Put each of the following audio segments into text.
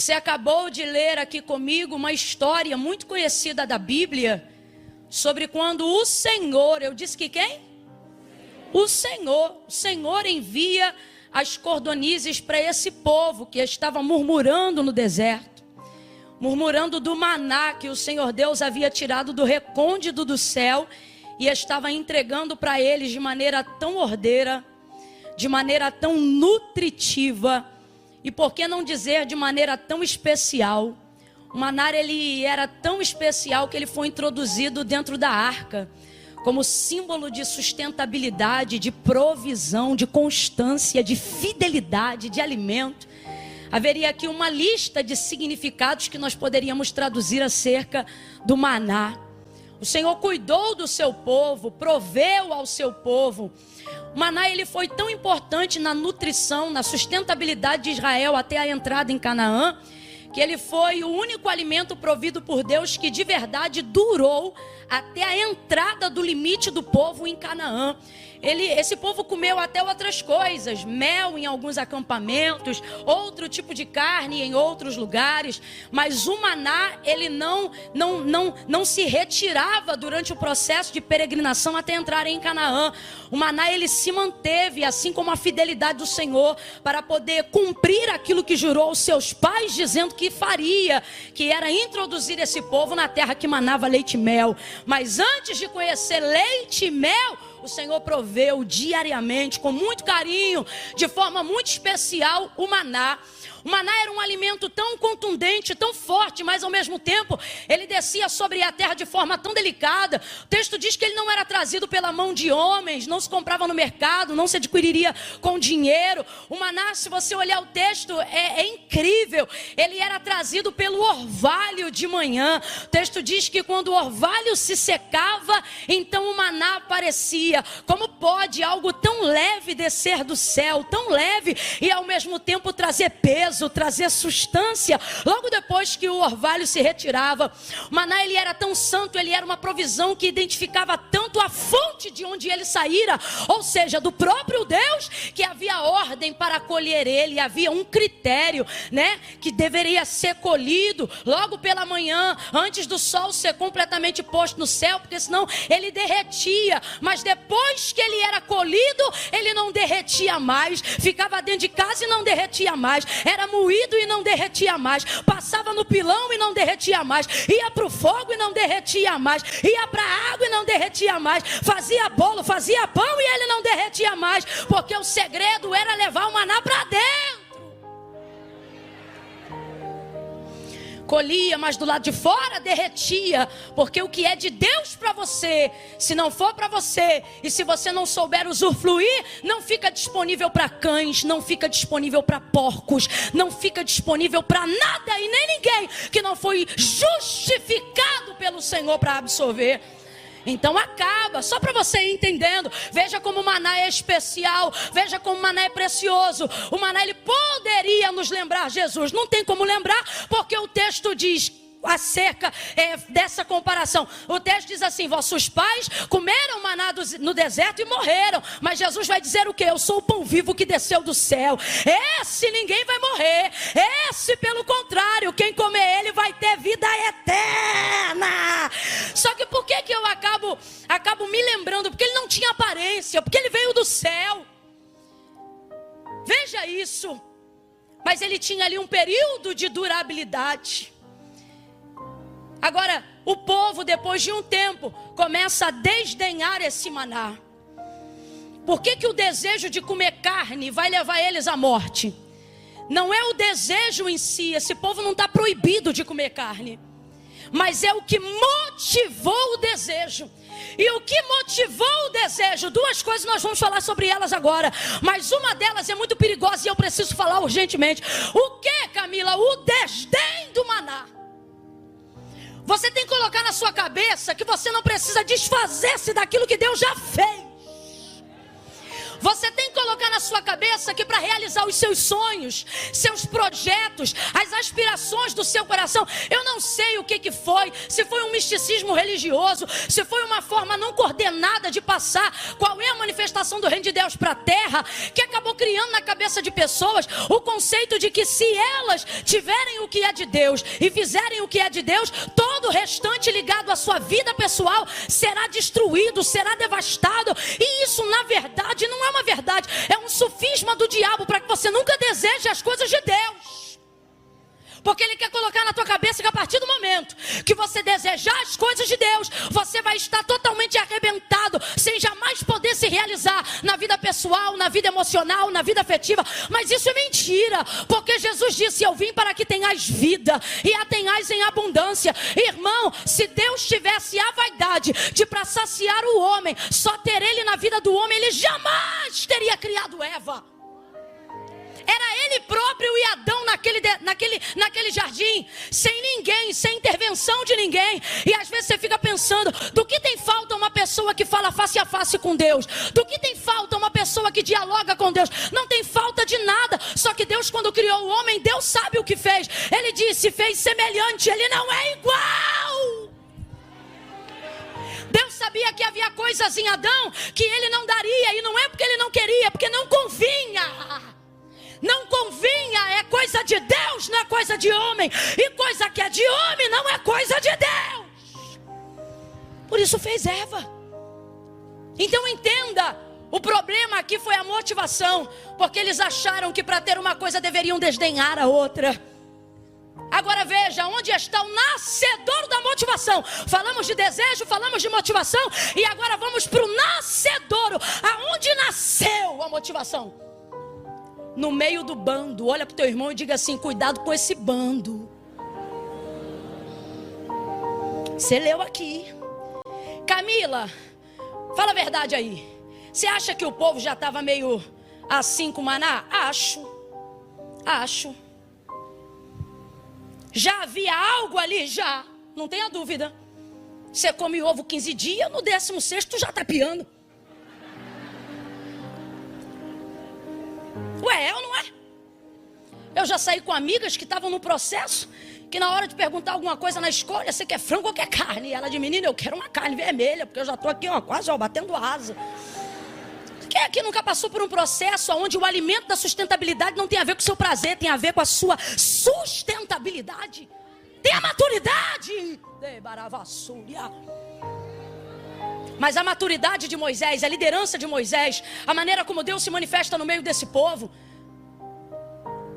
Você acabou de ler aqui comigo uma história muito conhecida da Bíblia sobre quando o Senhor, eu disse que quem? O Senhor envia as cordonizes para esse povo que estava murmurando no deserto, murmurando do maná que o Senhor Deus havia tirado do recôndito do céu e estava entregando para eles de maneira tão ordeira, de maneira tão nutritiva e por que não dizer de maneira tão especial. O maná ele era tão especial que ele foi introduzido dentro da arca como símbolo de sustentabilidade, de provisão, de constância, de fidelidade, de alimento. Haveria aqui uma lista de significados que nós poderíamos traduzir acerca do maná. O Senhor cuidou do seu povo, proveu ao seu povo. O maná ele foi tão importante na nutrição, na sustentabilidade de Israel até a entrada em Canaã, que ele foi o único alimento provido por Deus que de verdade durou até a entrada do limite do povo em Canaã. Esse povo comeu até outras coisas, mel em alguns acampamentos, outro tipo de carne em outros lugares, mas o maná ele não se retirava durante o processo de peregrinação até entrar em Canaã. O maná ele se manteve, assim como a fidelidade do Senhor, para poder cumprir aquilo que jurou aos seus pais, dizendo que faria, que era introduzir esse povo na terra que manava leite e mel. Mas antes de conhecer leite e mel, o Senhor proveu diariamente, com muito carinho, de forma muito especial, o maná. O maná era um alimento tão contundente, tão forte, mas ao mesmo tempo ele descia sobre a terra de forma tão delicada. O texto diz que ele não era trazido pela mão de homens, não se comprava no mercado, não se adquiriria com dinheiro. O maná, se você olhar o texto, é incrível. Ele era trazido pelo orvalho de manhã. O texto diz que quando o orvalho se secava, então o maná aparecia. Como pode algo tão leve descer do céu, tão leve e ao mesmo tempo trazer peso, trazer substância? Logo depois que o orvalho se retirava, o maná ele era tão santo, ele era uma provisão que identificava tanto a fonte de onde ele saíra, ou seja, do próprio Deus, que havia ordem para colher ele, havia um critério, né, que deveria ser colhido logo pela manhã, antes do sol ser completamente posto no céu, porque senão ele derretia. Mas depois que ele era colhido, ele não derretia mais, ficava dentro de casa e não derretia mais, era moído e não derretia mais, passava no pilão e não derretia mais, ia para o fogo e não derretia mais, ia para a água e não derretia mais, fazia bolo, fazia pão e ele não derretia mais, porque o segredo era levar o maná para dentro. Colhia, mas do lado de fora derretia, porque o que é de Deus para você, se não for para você, e se você não souber usufruir, não fica disponível para cães, não fica disponível para porcos, não fica disponível para nada e nem ninguém que não foi justificado pelo Senhor para absorver. Então acaba, só para você ir entendendo. Veja como o maná é especial, veja como o maná é precioso. O maná ele poderia nos lembrar Jesus, não tem como lembrar, porque o texto diz acerca dessa comparação. O texto diz assim: vossos pais comeram maná no deserto e morreram, mas Jesus vai dizer o que? Eu sou o pão vivo que desceu do céu. Esse ninguém vai morrer, esse pelo contrário, quem comer ele vai ter vida eterna. Só que por que eu acabo me lembrando? Porque ele não tinha aparência, porque ele veio do céu. Veja isso. Mas ele tinha ali um período de durabilidade. Agora, o povo, depois de um tempo, começa a desdenhar esse maná. Por que o desejo de comer carne vai levar eles à morte? Não é o desejo em si, esse povo não está proibido de comer carne, mas é o que motivou o desejo. E o que motivou o desejo? Duas coisas nós vamos falar sobre elas agora, mas uma delas é muito perigosa e eu preciso falar urgentemente. O que, Camila? O desdém do maná. Você tem que colocar na sua cabeça que você não precisa desfazer-se daquilo que Deus já fez. Você tem que colocar na sua cabeça que para realizar os seus sonhos, seus projetos, as aspirações do seu coração, eu não sei o que foi, se foi um misticismo religioso, se foi uma forma não coordenada de passar qual é a manifestação do reino de Deus para a terra, que acabou criando na cabeça de pessoas o conceito de que se elas tiverem o que é de Deus e fizerem o que é de Deus, todo o restante ligado à sua vida pessoal será destruído, será devastado. E isso na verdade não é uma verdade, é um sofisma do diabo para que você nunca deseje as coisas de Deus. Porque ele quer colocar na tua cabeça que a partir do momento que você desejar as coisas de Deus, você vai estar totalmente arrebentado, sem jamais poder se realizar na vida pessoal, na vida emocional, na vida afetiva. Mas isso é mentira, porque Jesus disse: eu vim para que tenhais vida e a tenhais em abundância. Irmão, se Deus tivesse a vaidade de para saciar o homem, só ter ele na vida do homem, ele jamais teria criado Eva. Era ele próprio e Adão naquele jardim, sem ninguém, sem intervenção de ninguém. E às vezes você fica pensando: do que tem falta uma pessoa que fala face a face com Deus? Do que tem falta uma pessoa que dialoga com Deus? Não tem falta de nada. Só que Deus, quando criou o homem, Deus sabe o que fez. Ele disse: fez semelhante, ele não é igual. Deus sabia que havia coisas em Adão que ele não daria, e não é porque ele não queria, é porque não convinha. Não convinha, é coisa de Deus, não é coisa de homem. E coisa que é de homem não é coisa de Deus. Por isso fez Eva. Então entenda, o problema aqui foi a motivação. Porque eles acharam que para ter uma coisa deveriam desdenhar a outra. Agora veja, onde está o nascedor da motivação? Falamos de desejo, falamos de motivação, e agora vamos para o nascedouro. Aonde nasceu a motivação? No meio do bando. Olha para o teu irmão e diga assim: cuidado com esse bando. Você leu aqui. Camila, fala a verdade aí. Você acha que o povo já estava meio assim com maná? Acho. Já havia algo ali? Já. Não tenha dúvida. Você come ovo 15 dias, no 16º já está piando. Ué, é ou não é? Eu já saí com amigas que estavam no processo, que na hora de perguntar alguma coisa na escolha: você quer frango ou quer carne? E ela de: menina, eu quero uma carne vermelha, porque eu já estou aqui, ó, quase, ó, batendo asa. Quem aqui nunca passou por um processo onde o alimento da sustentabilidade não tem a ver com o seu prazer, tem a ver com a sua sustentabilidade? Tem a maturidade. Mas a maturidade de Moisés, a liderança de Moisés, a maneira como Deus se manifesta no meio desse povo,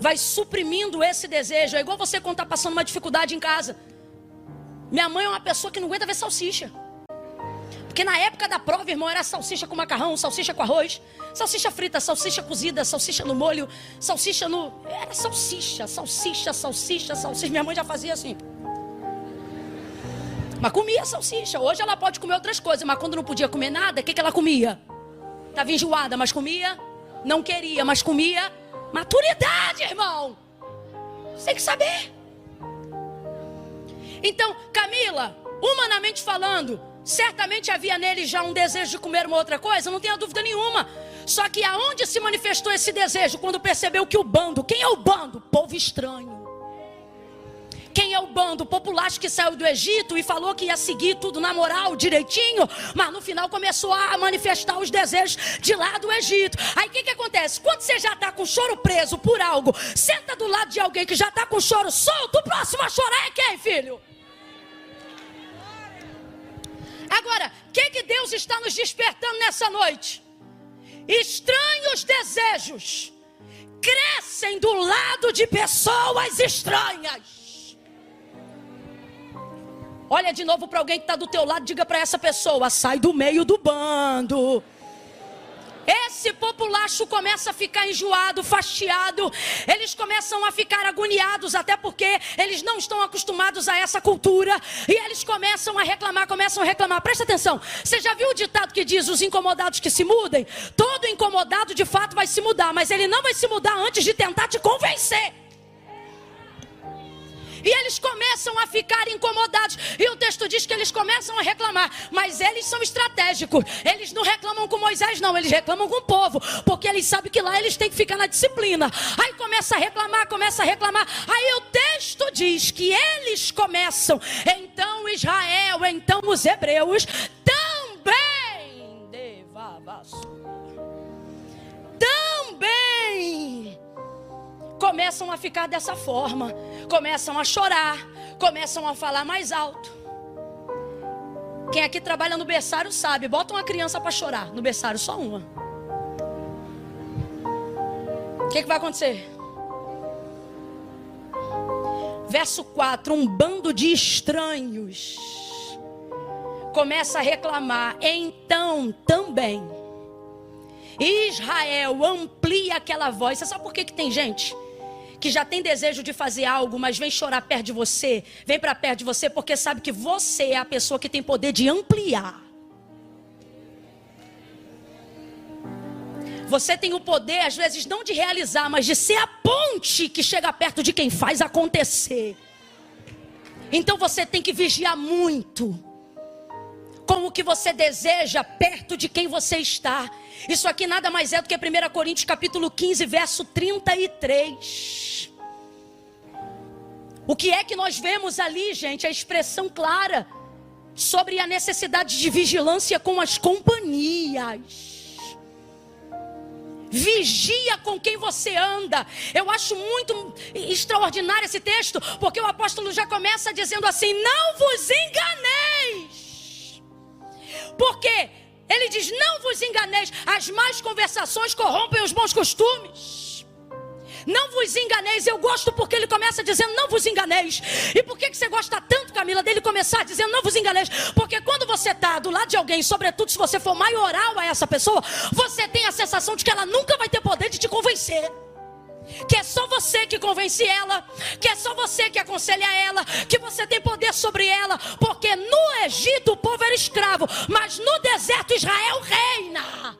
vai suprimindo esse desejo. É igual você quando está passando uma dificuldade em casa. Minha mãe é uma pessoa que não aguenta ver salsicha. Porque na época da prova, irmão, era salsicha com macarrão, salsicha com arroz, salsicha frita, salsicha cozida, salsicha no molho, salsicha no... Era salsicha. Minha mãe já fazia assim. Mas comia salsicha. Hoje ela pode comer outras coisas, mas quando não podia comer nada, o que ela comia? Estava enjoada, mas comia. Não queria, mas comia. Maturidade, irmão. Você tem que saber. Então, Camila, humanamente falando, certamente havia nele já um desejo de comer uma outra coisa, não tenha dúvida nenhuma. Só que aonde se manifestou esse desejo? Quando percebeu que o bando, quem é o bando? Povo estranho. Quem é o bando? O populacho que saiu do Egito e falou que ia seguir tudo na moral, direitinho, mas no final começou a manifestar os desejos de lá do Egito. Aí o que acontece? Quando você já está com o choro preso por algo, senta do lado de alguém que já está com o choro solto, o próximo a chorar é quem, filho? Agora, o que Deus está nos despertando nessa noite? Estranhos desejos crescem do lado de pessoas estranhas. Olha de novo para alguém que está do teu lado, diga para essa pessoa: sai do meio do bando. Esse populacho começa a ficar enjoado, fastiado. Eles começam a ficar agoniados, até porque eles não estão acostumados a essa cultura. E eles começam a reclamar. Presta atenção, você já viu o ditado que diz: os incomodados que se mudem? Todo incomodado de fato vai se mudar, mas ele não vai se mudar antes de tentar te convencer. E eles começam a ficar incomodados. E o texto diz que eles começam a reclamar. Mas eles são estratégicos. Eles não reclamam com Moisés, não. Eles reclamam com o povo. Porque eles sabem que lá eles têm que ficar na disciplina. Aí começa a reclamar, começa a reclamar. Aí o texto diz que eles começam. Então Israel, então os hebreus também começam a ficar dessa forma. Começam a chorar. Começam a falar mais alto. Quem aqui trabalha no berçário sabe. Bota uma criança para chorar no berçário, só uma. O que vai acontecer? Verso 4. Um bando de estranhos começa a reclamar. Então também Israel amplia aquela voz. Você sabe por que tem gente que já tem desejo de fazer algo, mas vem chorar perto de você, vem para perto de você, porque sabe que você é a pessoa que tem poder de ampliar. Você tem o poder, às vezes, não de realizar, mas de ser a ponte que chega perto de quem faz acontecer. Então você tem que vigiar muito com o que você deseja perto de quem você está. Isso aqui nada mais é do que 1 Coríntios capítulo 15, verso 33. O que é que nós vemos ali, gente? A expressão clara sobre a necessidade de vigilância com as companhias. Vigia com quem você anda. Eu acho muito extraordinário esse texto, porque o apóstolo já começa dizendo assim: não vos enganeis. Porque ele diz: não vos enganeis, as más conversações corrompem os bons costumes. Não vos enganeis. Eu gosto porque ele começa dizendo: não vos enganeis. E por que você gosta tanto, Camila, dele começar dizendo não vos enganeis? Porque quando você está do lado de alguém, sobretudo se você for maioral a essa pessoa, você tem a sensação de que ela nunca vai ter poder de te convencer. Que é só você que convence ela, que é só você que aconselha ela, que você tem poder sobre ela. Porque no Egito o povo era escravo, mas no deserto Israel reina.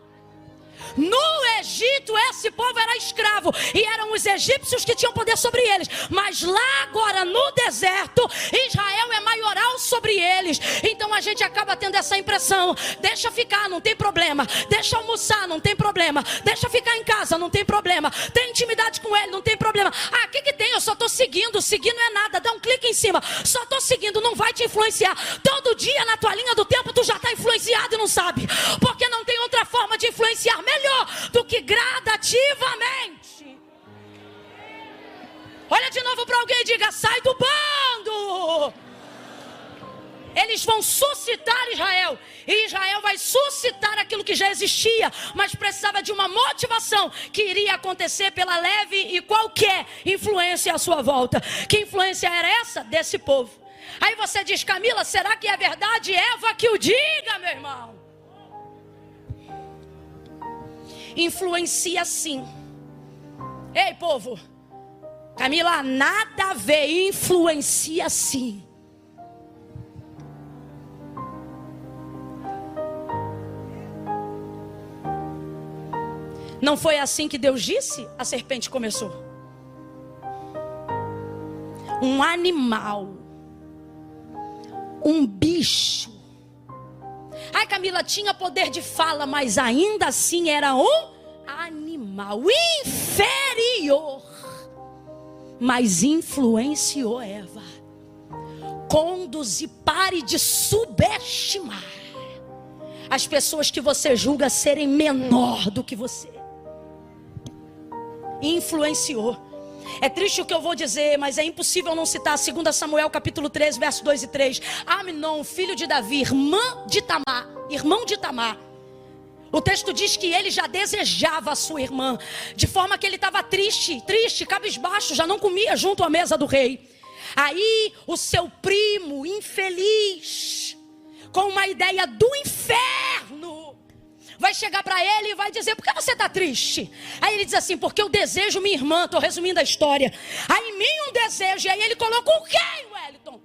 No Egito esse povo era escravo e eram os egípcios que tinham poder sobre eles. Mas lá agora no deserto Israel é maioral sobre eles. Então a gente acaba tendo essa impressão: deixa ficar, não tem problema. Deixa almoçar, não tem problema. Deixa ficar em casa, não tem problema. Tem intimidade com ele, não tem problema. Ah, o que tem? Eu só estou seguindo. Seguir não é nada, dá um clique em cima. Só estou seguindo, não vai te influenciar. Todo dia na tua linha do tempo tu já está influenciado e não sabe. Porque não tem outra forma de influenciar melhor do que gradativamente. Olha de novo para alguém e diga: sai do bando. Eles vão suscitar Israel, e Israel vai suscitar aquilo que já existia, mas precisava de uma motivação que iria acontecer pela leve e qualquer influência à sua volta. Que influência era essa? Desse povo. Aí você diz: Camila, será que é verdade? Eva que o diga, meu irmão. Influencia sim. Ei, povo, Camila, nada a ver. Influencia sim. Não foi assim que Deus disse? A serpente começou. Um animal, um bicho. Ai, Camila, tinha poder de fala, mas ainda assim era um animal inferior. Mas influenciou Eva. Conduze, pare de subestimar as pessoas que você julga serem menor do que você. Influenciou. É triste o que eu vou dizer, mas é impossível não citar 2 Samuel capítulo 13, verso 2 e 3. Amnon, filho de Davi, irmão de Tamar. O texto diz que ele já desejava a sua irmã, de forma que ele estava triste, cabisbaixo, já não comia junto à mesa do rei. Aí o seu primo, infeliz, com uma ideia do inferno, vai chegar para ele e vai dizer: por que você está triste? Aí ele diz assim: porque eu desejo minha irmã. Estou resumindo a história. Aí em mim um desejo. E aí ele colocou quem, Wellington?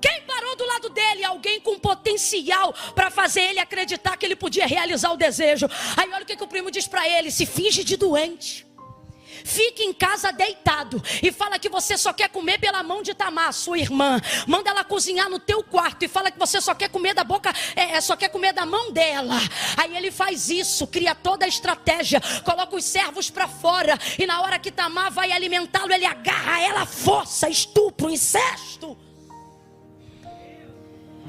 Quem parou do lado dele? Alguém com potencial para fazer ele acreditar que ele podia realizar o desejo. Aí olha o que o primo diz para ele: se finge de doente. fique em casa deitado e fala que você só quer comer pela mão de Tamar, sua irmã. Manda ela cozinhar no teu quarto e fala que você só quer comer da boca, só quer comer da mão dela. Aí ele faz isso, cria toda a estratégia, coloca os servos para fora e na hora que Tamar vai alimentá-lo, ele agarra ela à força, estupro, incesto.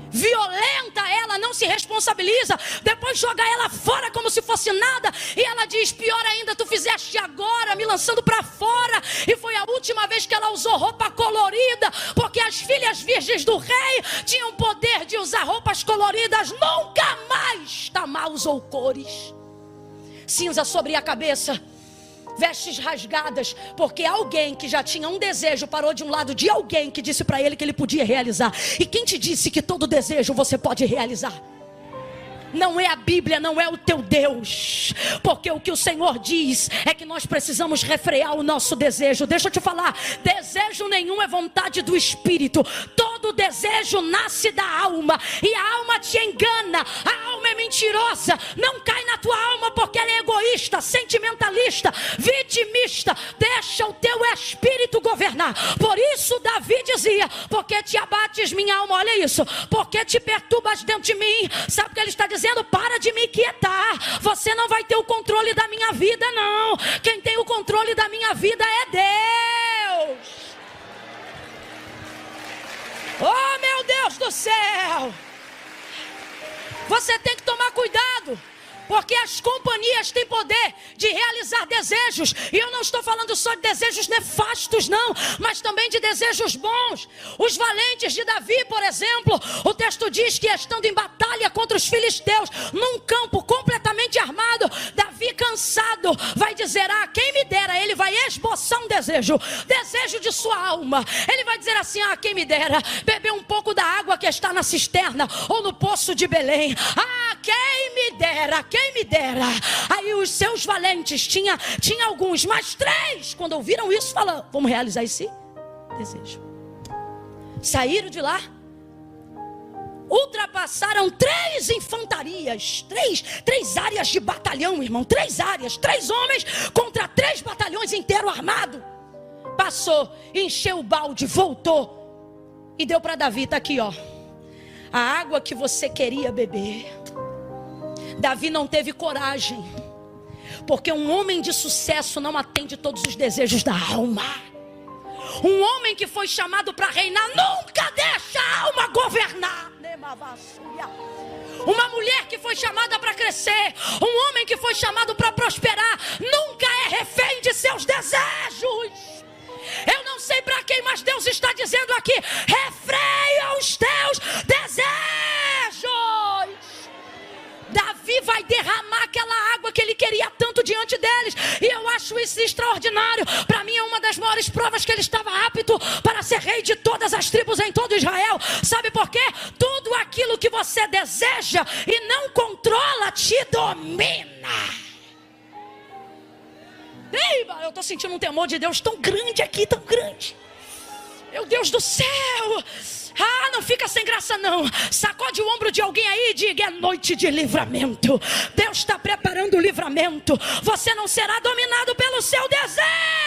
Violenta ela, não se responsabiliza, depois joga ela fora como se fosse nada, e ela diz: pior ainda, tu fizeste agora, me lançando para fora. E foi a última vez que ela usou roupa colorida, porque as filhas virgens do rei tinham poder de usar roupas coloridas. Nunca mais Tamar usou cores. Cinza sobre a cabeça, vestes rasgadas, porque alguém que já tinha um desejo parou de um lado de alguém que disse para ele que ele podia realizar. E quem te disse que todo desejo você pode realizar? Não é a Bíblia, não é o teu Deus, porque o que o Senhor diz é que nós precisamos refrear o nosso desejo. Deixa eu te falar, desejo nenhum é vontade do Espírito. Todo desejo nasce da alma, e a alma te engana, a alma é mentirosa. Não cai na tua alma porque ela é egoísta, sentimentalista, vitimista. Deixa o teu espírito governar. Por isso Davi dizia: porque te abates minha alma, olha isso, porque te perturbas dentro de mim. Sabe o que ele está dizendo? Para de me quietar. Você não vai ter o controle da minha vida, não. Quem tem o controle da minha vida é Deus. Oh, meu Deus do céu. Você tem que tomar cuidado, porque as companhias têm poder de realizar desejos. E eu não estou falando só de desejos nefastos, não, mas também de desejos bons. Os valentes de Davi, por exemplo, o texto diz que estando em batalha contra os filisteus, num campo completamente armado, Davi cansado vai dizer: ah, quem me dera. Ele vai esboçar um desejo de sua alma. Ele vai dizer assim: ah, quem me dera beber um pouco da água que está na cisterna ou no poço de Belém. Ah, quem me dera, quem me dera. Aí os seus valentes, tinha alguns, mas 3, quando ouviram isso, falaram: vamos realizar esse desejo. Saíram de lá, ultrapassaram 3 infantarias, 3 áreas de batalhão, irmão, 3 áreas, 3 homens contra 3 batalhões inteiros armados. Passou, encheu o balde, voltou e deu para Davi. Está aqui, ó, a água que você queria beber. Davi não teve coragem, porque um homem de sucesso não atende todos os desejos da alma. Um homem que foi chamado para reinar nunca deixa a alma governar. Uma mulher que foi chamada para crescer, um homem que foi chamado para prosperar, nunca é refém de seus desejos. Eu não sei para quem, mas Deus está dizendo aqui: refreia os teus desejos. Davi vai derramar aquela água que ele queria tanto diante deles, e eu acho isso extraordinário. Para mim é uma das maiores provas que ele estava apto para ser rei de todas as tribos em todo Israel. Sabe por quê? Tudo aquilo que você deseja e não controla te domina. Ei, eu estou sentindo um temor de Deus tão grande aqui, tão grande. Meu Deus do céu. Ah, não fica sem graça não. Sacode o ombro de alguém aí e diga: é noite de livramento. Deus está preparando o livramento. Você não será dominado pelo seu desejo.